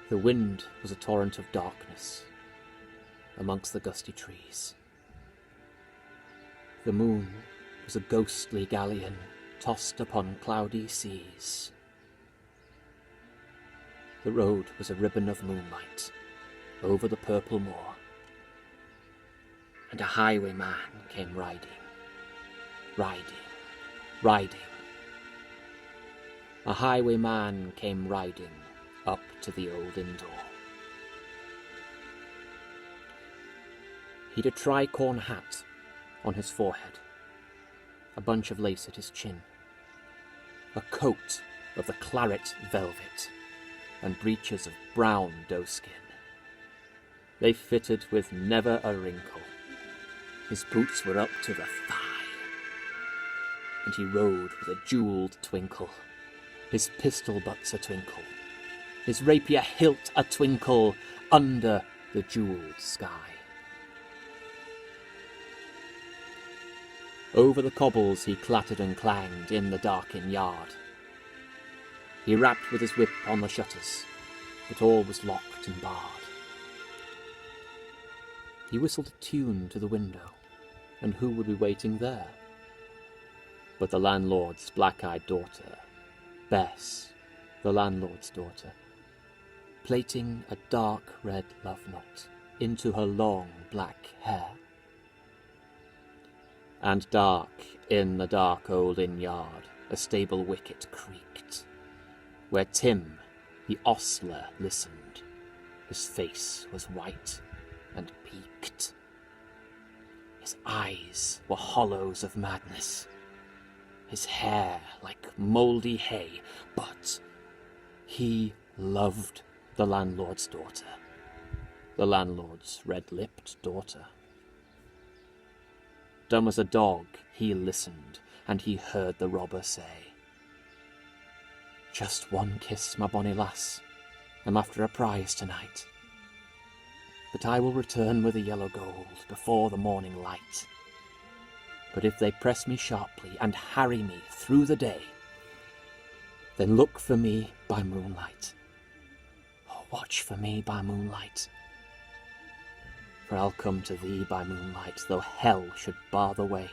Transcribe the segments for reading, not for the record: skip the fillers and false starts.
The wind was a torrent of darkness amongst the gusty trees. The moon was a ghostly galleon tossed upon cloudy seas. The road was a ribbon of moonlight over the purple moor, and a highwayman came riding. A highwayman came riding up to the old inn door. He'd a tricorn hat on his forehead, a bunch of lace at his chin, a coat of the claret velvet, and breeches of brown doeskin. They fitted with never a wrinkle. His boots were up to the thigh, and he rode with a jewelled twinkle, his pistol butts a twinkle, his rapier hilt a twinkle under the jewelled sky. Over the cobbles he clattered and clanged in the darkened yard. He rapped with his whip on the shutters, but all was locked and barred. He whistled a tune to the window, and who would be waiting there but the landlord's black-eyed daughter, Bess, the landlord's daughter, plaiting a dark red love knot into her long black hair. And dark in the dark old inn yard a stable wicket creaked, where Tim, the ostler, listened. His face was white and peaked. His eyes were hollows of madness, his hair like mouldy hay, but he loved the landlord's daughter, the landlord's red-lipped daughter. Dumb as a dog, he listened, and he heard the robber say, "Just one kiss, my bonny lass. I'm after a prize tonight. But I will return with the yellow gold before the morning light. But if they press me sharply and harry me through the day, then look for me by moonlight. Oh, watch for me by moonlight. For I'll come to thee by moonlight, though hell should bar the way."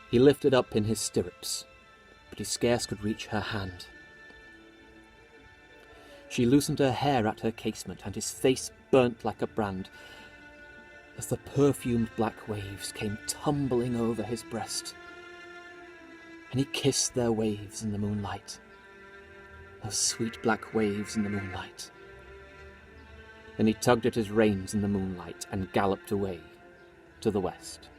He lifted up in his stirrups, but he scarce could reach her hand. She loosened her hair at her casement, and his face burnt like a brand, as the perfumed black waves came tumbling over his breast. And he kissed their waves in the moonlight, those sweet black waves in the moonlight. Then he tugged at his reins in the moonlight and galloped away to the west.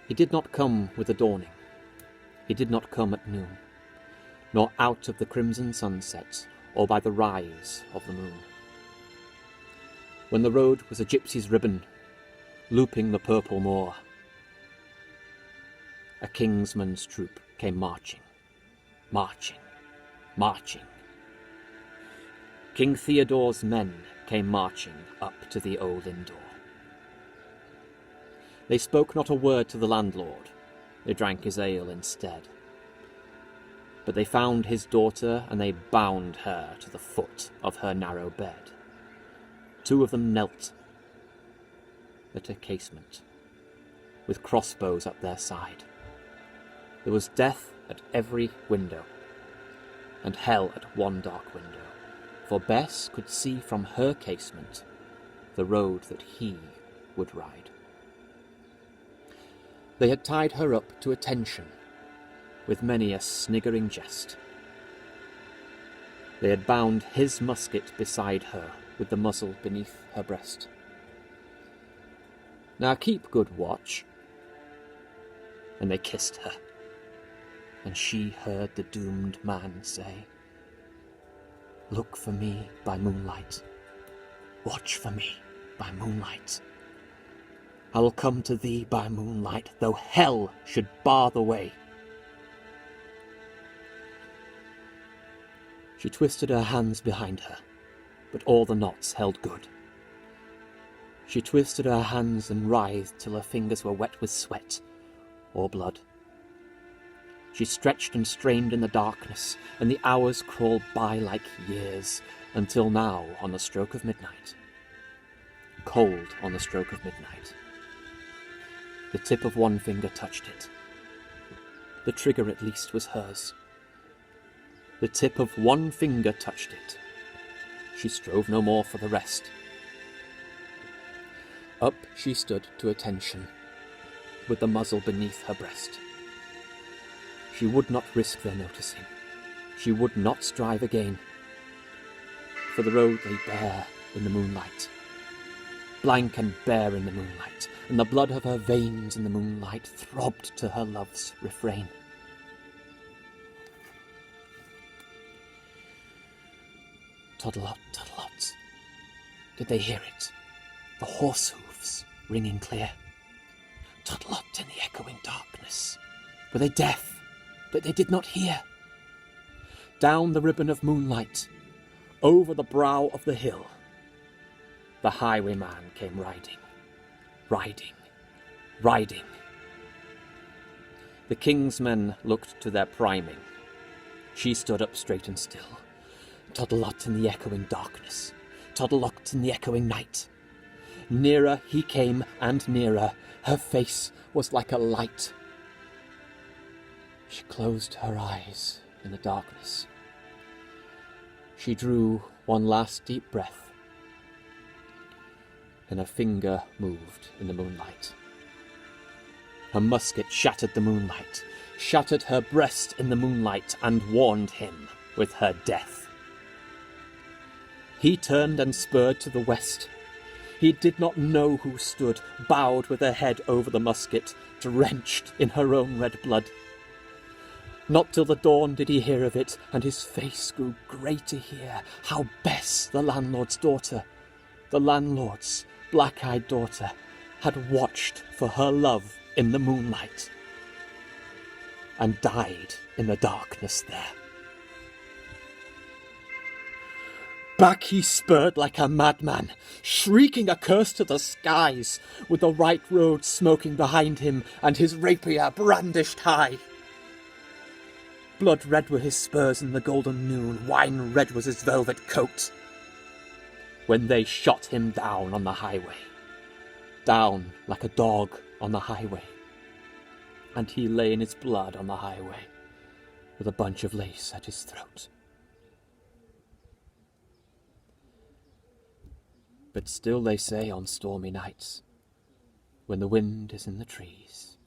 He did not come with the dawning. He did not come at noon, nor out of the crimson sunset, or by the rise of the moon. When the road was a gypsy's ribbon, looping the purple moor, a kingsman's troop came marching, marching, marching. King Theodore's men came marching up to the old inn door. They spoke not a word to the landlord, they drank his ale instead. But they found his daughter, and they bound her to the foot of her narrow bed. Two of them knelt at her casement, with crossbows at their side. There was death at every window, and hell at one dark window, for Bess could see from her casement the road that he would ride. They had tied her up to attention with many a sniggering jest. They had bound his musket beside her with the muzzle beneath her breast. "Now keep good watch." And they kissed her, and she heard the doomed man say, "Look for me by moonlight. Watch for me by moonlight. I will come to thee by moonlight, though hell should bar the way." She twisted her hands behind her, but all the knots held good. She twisted her hands and writhed till her fingers were wet with sweat or blood. She stretched and strained in the darkness, and the hours crawled by like years, until now, on the stroke of midnight. Cold on the stroke of midnight. The tip of one finger touched it. The trigger, at least, was hers. The tip of one finger touched it. She strove no more for the rest. Up she stood to attention, with the muzzle beneath her breast. She would not risk their noticing. She would not strive again. For the road lay bare in the moonlight, blank and bare in the moonlight, and the blood of her veins in the moonlight throbbed to her love's refrain. Toddle-ot, toddle-ot. Did they hear it? The horse hoofs ringing clear. Toddle-ot in the echoing darkness. Were they deaf, that they did not hear? Down the ribbon of moonlight, over the brow of the hill, the highwayman came riding, riding, riding. The king's men looked to their priming. She stood up straight and still. Toddle-ot in the echoing darkness, toddle-ot in the echoing night. Nearer he came and nearer, her face was like a light. She closed her eyes in the darkness. She drew one last deep breath, and her finger moved in the moonlight. Her musket shattered the moonlight, shattered her breast in the moonlight, and warned him with her death. He turned and spurred to the west. He did not know who stood, bowed with her head over the musket, drenched in her own red blood. Not till the dawn did he hear of it, and his face grew grey to hear how Bess, the landlord's daughter, the landlord's black-eyed daughter, had watched for her love in the moonlight, and died in the darkness there. Back he spurred like a madman, shrieking a curse to the skies, with the right road smoking behind him, and his rapier brandished high. Blood red were his spurs in the golden noon, wine red was his velvet coat, when they shot him down on the highway, down like a dog on the highway, and he lay in his blood on the highway, with a bunch of lace at his throat. But still they say on stormy nights, when the wind is in the trees,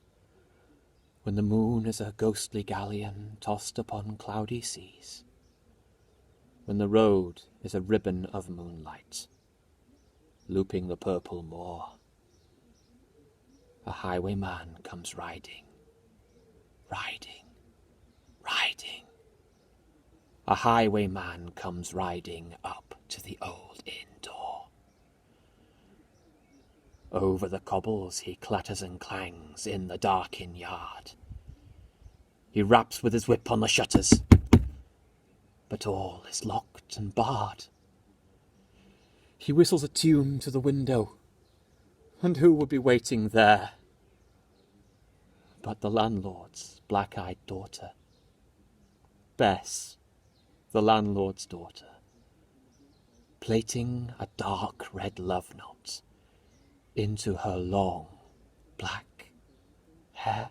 when the moon is a ghostly galleon tossed upon cloudy seas, when the road is a ribbon of moonlight, looping the purple moor, a highwayman comes riding, riding, riding. A highwayman comes riding up to the old inn door. Over the cobbles he clatters and clangs in the dark inn yard. He raps with his whip on the shutters, but all is locked and barred. He whistles a tune to the window, and who would be waiting there but the landlord's black-eyed daughter, Bess, the landlord's daughter, plaiting a dark red love knot into her long black hair.